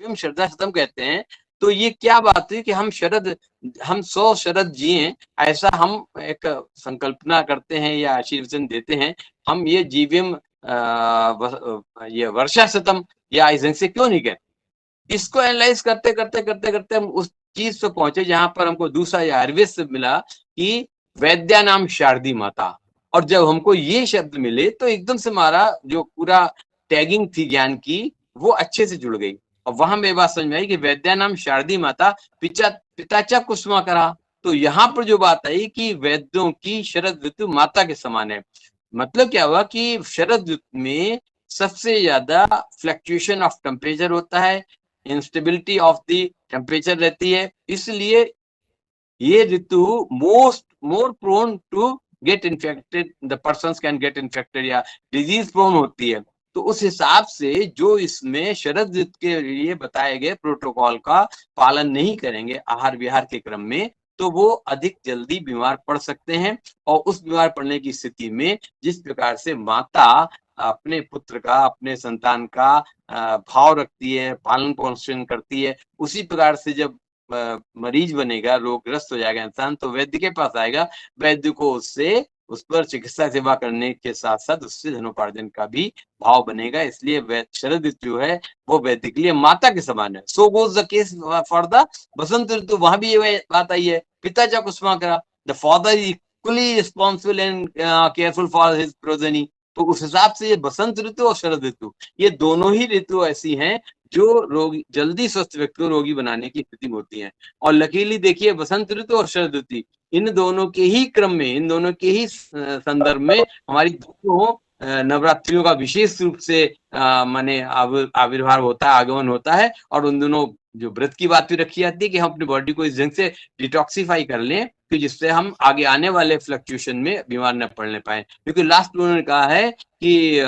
जीवम शरदा शतम कहते हैं, तो ये क्या बात हुई कि हम 100 शरद जिए, ऐसा हम एक संकल्पना करते हैं या आशीर्वचन देते हैं। हम ये जीवम ये वर्षा शतम या ऐसे क्यों नहीं कहते? इसको एनालाइज करते करते करते करते हम उस चीज पे पहुंचे जहां पर हमको दूसरा आयुर्वेद से मिला कि वैद्या नाम शारदी माता। और जब हमको ये शब्द मिले तो एकदम से हमारा जो पूरा टैगिंग थी ज्ञान की वो अच्छे से जुड़ गई। और वहां में बात समझ में आई कि वैद्या नाम शारदी माता पिताचा कुसुमा करा। तो यहाँ पर जो बात आई कि वैद्यों की शरद ऋतु माता के समान है। मतलब क्या हुआ कि शरद ऋतु में सबसे ज्यादा फ्लक्चुएशन ऑफ टेम्परेचर होता है, इंस्टेबिलिटी ऑफ द टेम्परेचर रहती है, इसलिए ये ऋतु more prone to get infected, the persons can get infected या डिजीज प्रोन होती है। तो उस हिसाब से जो इसमें शरद ऋतु के लिए बताए गए प्रोटोकॉल का पालन नहीं करेंगे आहार विहार के क्रम में, तो वो अधिक जल्दी बीमार पड़ सकते हैं। और उस बीमार पड़ने की स्थिति में जिस प्रकार से माता अपने पुत्र का, अपने संतान का भाव रखती है, पालन पोषण करती है, उसी प्रकार से जब मरीज बनेगा, रोगग्रस्त हो जाएगा इंसान, तो वैद्य के पास आएगा। वैद्य को उससे उस पर चिकित्सा सेवा करने के साथ साथ उससे धनोपार्जन का भी भाव बनेगा। इसलिए शरद ऋतु जो है वो वैद्य के लिए माता के समान है। So goes the case for the Basant ritu. वहां भी ये बात आई है, पिता चा कुसुमाकरा, the father equally responsible and careful for his progeny. तो उस हिसाब से ये बसंत ऋतु और शरद ऋतु, ये दोनों ही ऋतु ऐसी हैं जो रोगी जल्दी स्वस्थ व्यक्ति को रोगी बनाने की स्थिति में होती है। और लकीली देखिए, बसंत ऋतु और शरद ऋतु, इन दोनों के ही क्रम में, इन दोनों के ही संदर्भ में हमारी दोनों नवरात्रियों का विशेष रूप से माने आविर्भाव होता है, आगमन होता है। और उन दोनों जो व्रत की बात भी रखी जाती है कि हम अपनी बॉडी को इस ढंग से डिटॉक्सिफाई कर लें कि जिससे हम आगे आने वाले फ्लक्चुएशन में बीमार न पड़ने पाए। क्योंकि लास्ट उन्होंने कहा है कि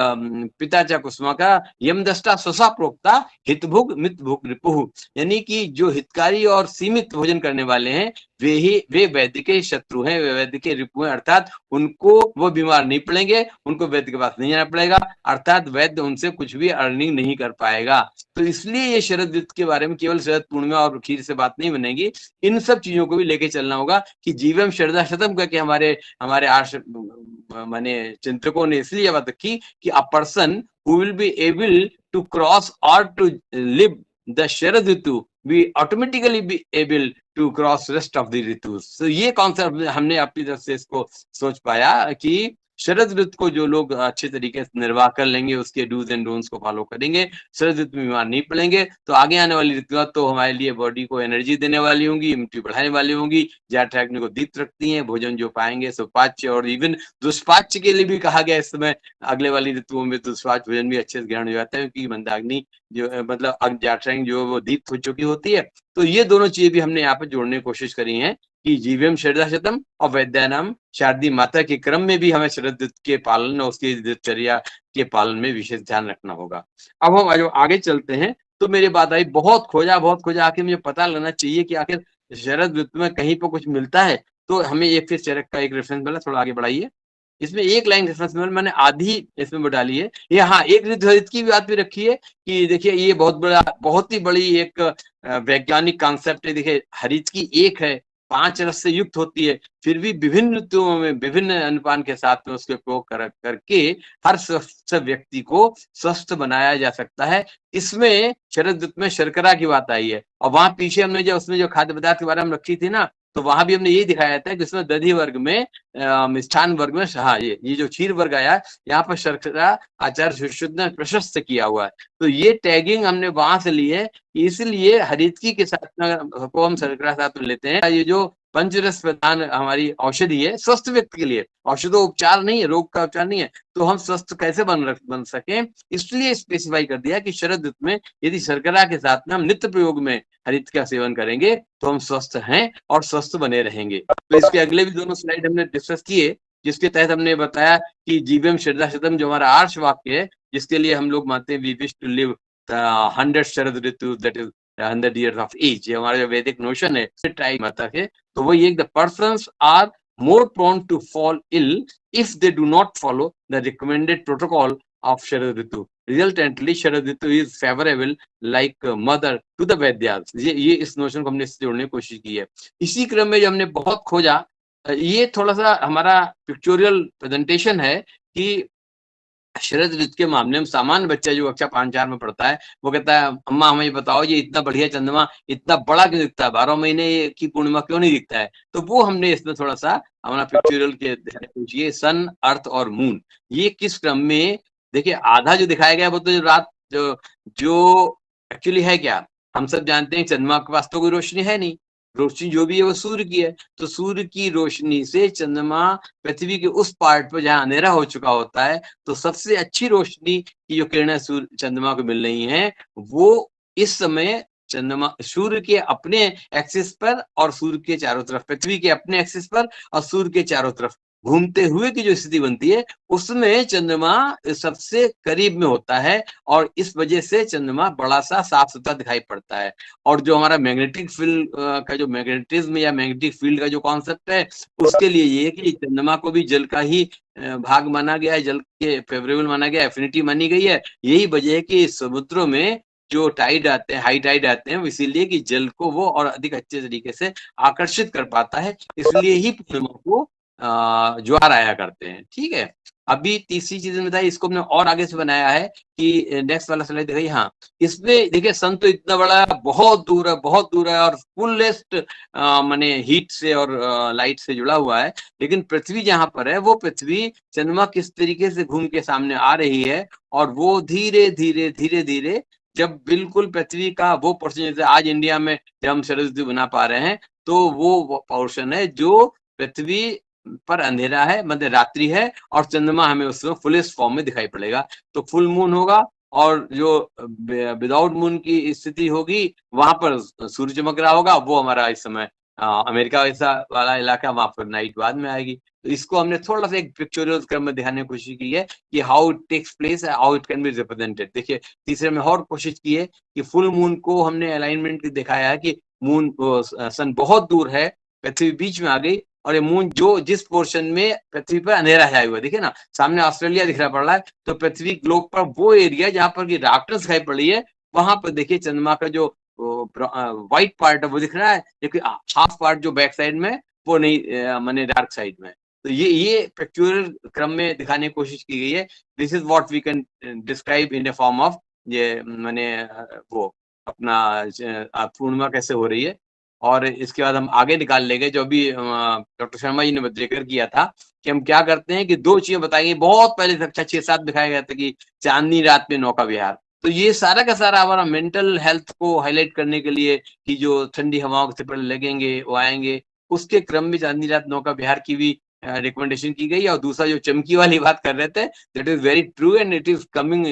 पिताचा कुसुमा का यम दस्ता स्वसा प्रोक्ता हितभुग मित भुग रिपुहु, यानी कि जो हितकारी और सीमित भोजन करने वाले हैं वे वैद्य के शत्रु हैं, वे वैद्य के रिपु हैं। अर्थात उनको वो बीमार नहीं पड़ेंगे, उनको वैद्य के पास नहीं जाना पड़ेगा, अर्थात वैद्य उनसे कुछ भी अर्निंग नहीं कर पाएगा। तो इसलिए ये शरद ऋतु के बारे में केवल शरद पूर्णिमा और खीर से बात नहीं बनेगी, इन सब चीजों को भी लेके चलना होगा कि जीवम शरदा शतम करके हमारे माने चिंतकों ने इसलिए बात रखी कि a person who will be able to cross और to live the Sharad ritu we automatically be able to cross rest of the ritus. तो ये कॉन्सेप्ट हमने अपनी तरफ से इसको सोच पाया कि शरद ऋतु को जो लोग अच्छे तरीके से निर्वाह कर लेंगे, उसके डूज एंड डोंट्स को फॉलो करेंगे, शरद ऋतु में बीमार नहीं पड़ेंगे, तो आगे आने वाली ऋतुएं तो हमारे लिए बॉडी को एनर्जी देने वाली होंगी, इम्यूनिटी बढ़ाने वाली होंगी, ज्यादा रखने को दीप्त रखती हैं। भोजन जो पाएंगे सुपाच्य और इवन दुष्पाच्य के लिए भी कहा गया इस समय अगले वाली ऋतुओं में दुष्पाच्य भोजन भी अच्छे से ग्रहण हो जाता है, क्योंकि मंदाग्नि जो मतलब जाठरंग जो वो दीप्त हो चुकी होती है। तो ये दोनों चीजें भी हमने यहाँ पे जोड़ने की कोशिश करी है कि जीवम शरदा शतम और वैद्यानाम शारदी माता के क्रम में भी हमें शरद ऋतु के पालन और उसकी दिनचर्या के पालन में विशेष ध्यान रखना होगा। अब हम जो आगे चलते हैं तो मेरी बात आई, बहुत खोजा, आखिर मुझे पता लगना चाहिए कि आखिर शरद ऋतु में कहीं पर कुछ मिलता है। तो हमें एक फिर चरक का एक रेफरेंस मिला, थोड़ा आगे बढ़ाइए। इसमें एक लाइन रेफरेंस मिला, मैंने आधी इसमें डाली है। ये हाँ, एक ऋतु की बात भी रखी है कि देखिए ये बहुत ही बड़ी एक वैज्ञानिक कॉन्सेप्ट है। देखिए हरित की एक है, 5 रस से युक्त होती है, फिर भी विभिन्न ऋतुओं में विभिन्न अनुपान के साथ में उसके प्रयोग करके हर स्वस्थ व्यक्ति को स्वस्थ बनाया जा सकता है। इसमें शरद ऋतु में शर्करा की बात आई है, और वहां पीछे हमने जो उसमें जो खाद्य पदार्थ के बारे में रखी थी ना, तो वहां भी हमने यही दिखाया था कि उसमें दधी वर्ग में, मिष्ठान वर्ग में, हाँ ये जो क्षीर वर्ग आया, यहाँ पर शर्करा आचार्य सुश्रुत ने प्रशस्त किया हुआ है। तो ये टैगिंग हमने वहां से ली है, इसलिए हरितकी के साथ को हम शर्करा साथ में लेते हैं। ये जो पंचरस प्रधान हमारी औषधि है स्वस्थ व्यक्ति के लिए, औषधो उपचार नहीं है, रोग का उपचार नहीं है, तो हम स्वस्थ कैसे बन सके, इसलिए स्पेसिफाई कर दिया कि शरद ऋतु में यदि शर्करा के साथ में हम नित्य प्रयोग में हरित का सेवन करेंगे तो हम स्वस्थ हैं और स्वस्थ बने रहेंगे। तो इसके अगले भी दोनों स्लाइड हमने डिस्कस किए, जिसके तहत हमने बताया कि जीवम शरदा शतम जो हमारा आर्ष वाक्य है, जिसके लिए हम लोग मानते हैं वी विश टू लिव 100 शरद ऋतु, that is 100 years of age। ये हमारा जो वैदिक नोशन है ट्राई माता के, तो वो ये the persons are more prone to fall ill if they do not follow the recommended protocol of Sharad ritu. Resultantly Sharad ritu is favourable like mother to the vaidyas. ये इस नोशन को हमने इससे जोड़ने की कोशिश की है। इसी क्रम में जो हमने बहुत खोजा, ये थोड़ा सा हमारा पिक्चोरियल प्रेजेंटेशन है कि शरद ऋतु के मामले में सामान्य बच्चा जो कक्षा 5-4 में पढ़ता है, वो कहता है अम्मा हमें ये बताओ ये इतना बढ़िया चंद्रमा इतना बड़ा क्यों दिखता है, 12 महीने की पूर्णिमा क्यों नहीं दिखता है। तो वो हमने इसमें थोड़ा सा हमारा पिक्चोरियल के पूछिए सन, अर्थ और मून, ये किस क्रम में, देखिए आधा जो दिखाया गया वो तो जो रात जो एक्चुअली है क्या, हम सब जानते हैं चंद्रमा के पास तो कोई रोशनी है नहीं, रोशनी जो भी है वो सूर्य की है। तो सूर्य की रोशनी से चंद्रमा पृथ्वी के उस पार्ट पर जहां अंधेरा हो चुका होता है, तो सबसे अच्छी रोशनी की जो किरणें चंद्रमा को मिल रही हैं, वो इस समय चंद्रमा सूर्य के अपने एक्सिस पर और सूर्य के चारों तरफ, पृथ्वी के अपने एक्सिस पर और सूर्य के चारों तरफ घूमते हुए की जो स्थिति बनती है, उसमें चंद्रमा सबसे करीब में होता है और इस वजह से चंद्रमा बड़ा सा साफ सुथरा दिखाई पड़ता है। और जो हमारा मैग्नेटिक फील्ड का जो मैग्नेटिज्म या मैग्नेटिक फील्ड का जो कॉन्सेप्ट है, उसके लिए ये है कि चंद्रमा को भी जल का ही भाग माना गया है, जल के फेवरेबल माना गया है, एफिनिटी मानी गई है। यही वजह है कि समुद्रों में जो टाइड आते हैं, हाई टाइड आते हैं, इसीलिए कि जल को वो और अधिक अच्छे तरीके से आकर्षित कर पाता है, इसलिए ही पूर्णिमा को ज्वार आया करते हैं। ठीक है, अभी तीसरी चीज बताई, इसको हमने और आगे से बनाया है कि नेक्स्ट वाला स्लाइड दिखाइए। हाँ, इसमें देखिए सन तो इतना बड़ा बहुत दूर है, बहुत दूर है और फुलेस्ट माने हीट से और लाइट से जुड़ा हुआ है। लेकिन पृथ्वी जहां पर है, वो पृथ्वी चंद्रमा किस तरीके से घूम के सामने आ रही है, और वो धीरे धीरे धीरे धीरे जब बिल्कुल पृथ्वी का वो पोर्शन, जैसे आज इंडिया में जब हम शरद ऋतु बना पा रहे हैं, तो वो पोर्शन है जो पृथ्वी पर अंधेरा है, मध्य रात्रि है, और चंद्रमा हमें उस समय फुलेस्ट फॉर्म में दिखाई पड़ेगा। तो फुल मून होगा, और जो विदाउट मून की स्थिति होगी, वहां पर सूर्य चमक रहा होगा, वो हमारा इस समय अमेरिका वैसा वाला इलाका, वहां पर नाइट बाद में आएगी। तो इसको हमने थोड़ा सा एक पिक्चोरियल क्रम में दिखाने की कोशिश की है कि how it takes place, how it can be represented. देखिए तीसरे में और कोशिश की है कि फुल मून को हमने अलाइनमेंट दिखाया है कि मून सन बहुत दूर है, पृथ्वी बीच में आ गई, और ये मून जो जिस पोर्शन में पृथ्वी पर अंधेरा छाया हुआ, देखिए ना सामने ऑस्ट्रेलिया दिख रहा पड़ रहा है, तो पृथ्वी ग्लोब पर वो एरिया जहां पर डार्कनेस दिखाई पड़ रही है, वहां पर देखिए चंद्रमा का जो व्हाइट पार्ट है वो दिख रहा है, लेकिन हाफ पार्ट जो बैक साइड में वो नहीं, माने डार्क साइड में। तो ये पिक्चोरियल क्रम में दिखाने की कोशिश की गई है। This is what we can describe in the form of ये माने वो अपना पूर्णिमा कैसे हो रही है। और इसके बाद हम आगे निकाल लेंगे जो भी डॉक्टर शर्मा जी ने जिक्र किया था कि हम क्या करते हैं कि दो चीजें बताएंगे। बहुत पहले कक्षा 6-7 दिखाया गया था कि चांदनी रात में नौका विहार, तो ये सारा का सारा हमारा मेंटल हेल्थ को हाईलाइट करने के लिए कि जो ठंडी हवाओं से पहले लगेंगे वो आएंगे, उसके क्रम में चांदनी रात नौका विहार की भी रिकमेंडेशन की गई। और दूसरा जो चमकी वाली बात कर रहे थे, that is very true and it is coming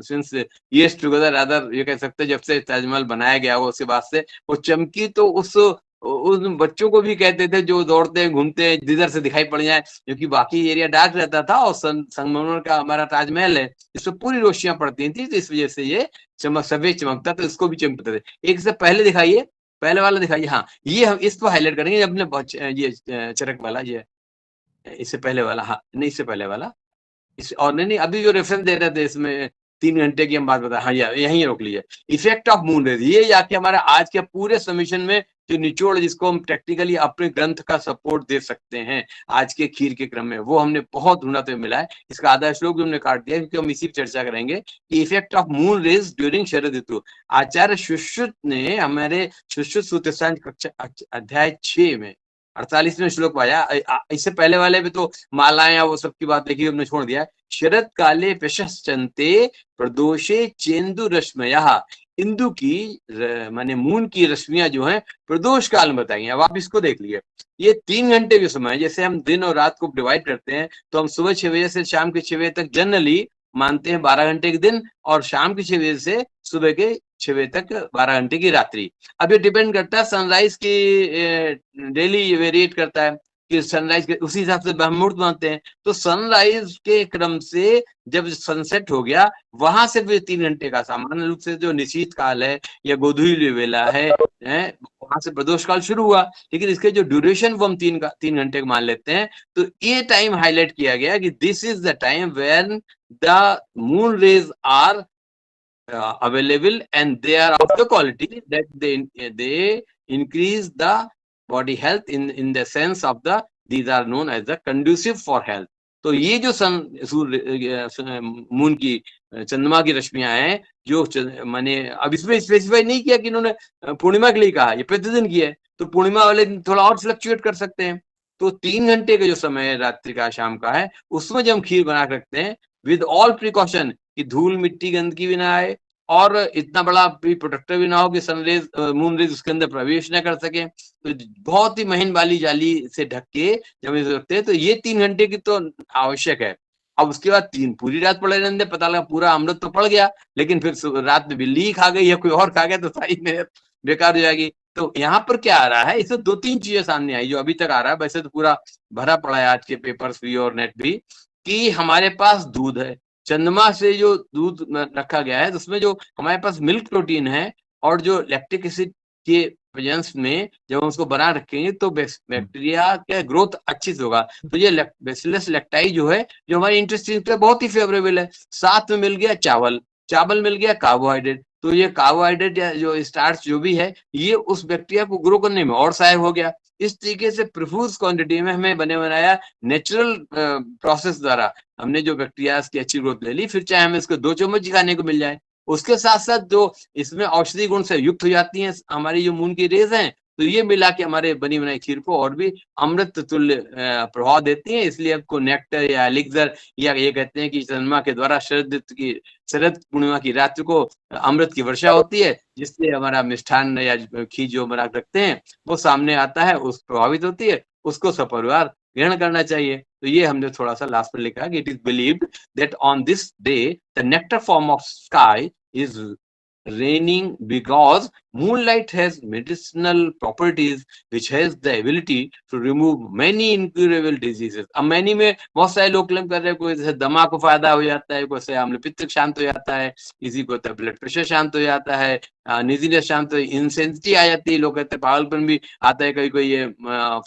since years together, other ये कह सकते हैं जब से ताजमहल बनाया गया वो, उसके बाद से वो चमकी तो उस बच्चों को भी कहते थे जो दौड़ते हैं घूमते हैं जिधर से दिखाई पड़ जाए, क्योंकि बाकी एरिया डार्क रहता था, और संगमरमर का हमारा ताजमहल है इसमें पूरी रोशनियां पड़ती थी, तो इस वजह से ये चमक सफेद चमकता, तो इसको भी चमकते थे। एक से पहले दिखाइए, पहले वाला दिखाइए। हाँ, ये हम इसको हाईलाइट करेंगे अपने ये चरक वाला, ये इससे पहले वाला, हाँ नहीं इससे पहले वाला, इस और नहीं अभी जो रेफरेंस दे रहे थे इसमें 3 घंटे की हम बात बता, हाँ यार यहीं रोक लीजिए। इफेक्ट ऑफ मून रेज, ये जाके हमारा आज के पूरे सबमिशन में जो निचोड़, जिसको हम टेक्निकली अपने ग्रंथ का सपोर्ट दे सकते हैं आज के खीर के क्रम में, वो हमने बहुत ढूंढा तो मिला है। इसका आधा श्लोक जो हमने काट दिया, क्योंकि हम इसी पर चर्चा करेंगे कि effect of moon rays during Sharad ritu. Acharya Sushruta ने हमारे सुश्रुत सूत्रशास्त्र कक्षा अध्याय 6 में 48वें श्लोक पाया। इससे पहले वाले में तो मालाएं वो सब की बात देखी, हमने छोड़ दिया है। शरद काले प्रशस्यन्ते प्रदोषे चेंदु रश्मयः, इंदु की माने मून की रश्मियां जो हैं प्रदोष काल में बताई हैं। अब आप इसको देख लीजिए, ये 3 घंटे के समय, जैसे हम दिन और रात को डिवाइड करते हैं, तो हम सुबह 6 बजे से शाम के 6 बजे तक जनरली मानते हैं 12 घंटे के दिन, और शाम के 6 बजे से सुबह के 6 बजे तक 12 घंटे की रात्रि। अब ये डिपेंड करता है सनराइज की, डेली वेरिएट करता है। कि सनराइज के उसी हिसाब से ब्रह्ममुहूर्त बनाते हैं। तो सनराइज के क्रम से जब सनसेट हो गया, वहां से फिर 3 घंटे का सामान्य रूप से जो निशीत काल है या गोधूली वेला है, वहां से प्रदोष काल शुरू हुआ। लेकिन इसके जो ड्यूरेशन वो हम 3 घंटे मान लेते हैं। तो ये टाइम हाईलाइट किया गया कि this is the time when the moon rays are available and they are of the quality that they increase the body health in the sense of the these are known as the conducive for health। तो ये जो सूर्य moon की चंद्रमा की रश्मियां हैं जो माने अब इसमें स्पेसिफाई नहीं किया कि इन्होंने पूर्णिमा के लिए कहा, ये प्रतिदिन की है, तो पूर्णिमा वाले दिन थोड़ा और फ्लक्चुएट कर सकते हैं। तो 3 घंटे का जो समय है रात्रि का शाम का है, उसमें जब हम खीर बना रखते हैं विद ऑल प्रिकॉशन कि धूल मिट्टी गंदगी भी ना आए और इतना बड़ा भी प्रोटेक्टर भी ना हो कि सनरेज मून रेज उसके अंदर प्रवेश न कर सके, तो बहुत ही महीन वाली जाली से ढक के जब इसे रखते हैं। तो ये 3 घंटे की तो आवश्यक है। अब उसके बाद पूरी रात पड़े रहने, पता लगा पूरा अमृत तो पड़ गया, लेकिन फिर रात में बिल्ली खा गई या कोई और खा गया तो सारी मेहनत बेकार हो जाएगी। तो यहाँ पर क्या आ रहा है, इसमें 2-3 चीजें सामने आई जो अभी तक आ रहा है, वैसे तो पूरा भरा पड़ा है आज के पेपर्स भी और नेट भी, कि हमारे पास दूध है, चंद्रमा से जो दूध रखा गया है उसमें जो हमारे पास मिल्क प्रोटीन है और जो लैक्टिक एसिड के प्रेजेंस में जब हम उसको बना रखेंगे तो बैक्टीरिया का ग्रोथ अच्छी से होगा। तो ये बैसिलस लैक्टाई जो है जो हमारे इंटेस्टाइन पे बहुत ही फेवरेबल है। साथ में मिल गया चावल, चावल मिल गया कार्बोहाइड्रेट, तो ये कार्बोहाइड्रेट या जो स्टार्च जो भी है ये उस बैक्टीरिया को ग्रो करने में और सहायक हो गया। इस तरीके से प्रोफ्यूज क्वांटिटी में हमें बने बनाया नेचुरल प्रोसेस द्वारा हमने जो बैक्टीरिया की अच्छी ग्रोथ ले ली, फिर चाहे हमें इसको 2 चम्मच खाने को मिल जाए। उसके साथ साथ जो इसमें औषधि गुण से युक्त हो जाती हैं हमारी जो मून की रेज हैं, तो ये मिला के हमारे बनी बनाई खीर को और भी अमृत तुल्य प्रभाव देती हैं। इसलिए आपको नेक्टर या एलिक्सर या ये कहते हैं कि चंद्रमा के द्वारा शरद पूर्णिमा की रात्रि को अमृत की वर्षा होती है, जिससे हमारा मिष्ठान या खीर जो बना रखते हैं वो सामने आता है, उस प्रभावित होती है, उसको सपरिवार ग्रहण करना चाहिए। तो ये हमने थोड़ा सा लास्ट में लिखा कि it is believed that on this day the nectar form of sky is raining because moonlight has medicinal properties which has the ability to remove many incurable diseases। अब many में बहुत सारे लोग क्लेम कर रहे हैं, कोई जैसे दमा को फायदा हो जाता है, कोई से अम्ल पित्त शांत हो जाता है, किसी को ब्लड प्रेशर शांत हो जाता है, निजीनेस शांत, इंसेंसिटी आ जाती है, लोग कहते हैं पागलपन भी आता है कहीं कोई ये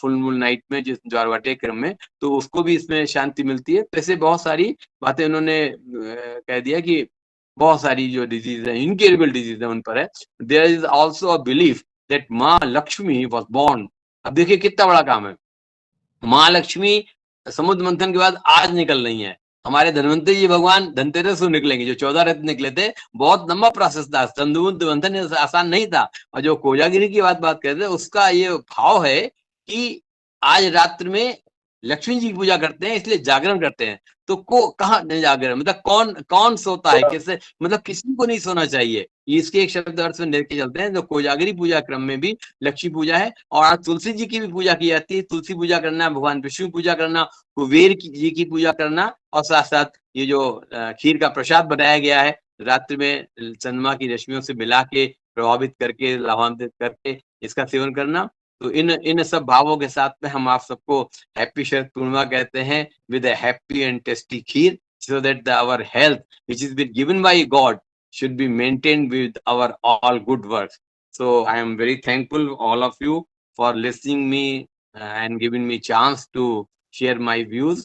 फुल मून नाइट में जिस ज्वारभाटे क्रम में, तो उसको भी इसमें शांति मिलती है। ऐसे बहुत सारी बातें उन्होंने कह दिया कि बहुत सारी जो डिजीज है इनक्यूरेबल डिजीज है उन पर है। There is also a belief that माँ लक्ष्मी वॉज बॉर्न। अब देखिए कितना बड़ा काम है, माँ लक्ष्मी समुद्र मंथन के बाद आज निकल रही है। हमारे धनवंतरी जी भगवान धनतेरस को निकलेंगे, जो 14 रत्न निकले थे, बहुत लंबा प्रोसेस था, समुद्र मंथन आसान नहीं था। और जो कोजागिरी की बात करते हैं उसका ये भाव है कि आज रात्र में लक्ष्मी जी की पूजा करते हैं इसलिए जागरण करते हैं। तो कहाँ जागरण मतलब कौन कौन सोता है, कैसे, मतलब किसी को नहीं सोना चाहिए, इसके एक शब्द अर्थ में लेके चलते हैं। जो कोजागिरी पूजा क्रम में भी लक्ष्मी पूजा है और आज तुलसी जी की भी पूजा की जाती है। तुलसी पूजा करना, भगवान विष्णु पूजा करना, कुबेर जी की पूजा करना, और साथ साथ ये जो खीर का प्रसाद बनाया गया है रात्रि में चंद्रमा की रश्मियों से मिला के प्रभावित करके लाभान्वित करके इसका सेवन करना। तो इन सब भावों के साथ में हम आप सबको हैप्पी शरद पूर्णिमा कहते हैं with a happy and tasty kheer, so that our health which has been given by God should be maintained with our all good works। So I am very thankful all of you for listening me and giving me chance to share my views।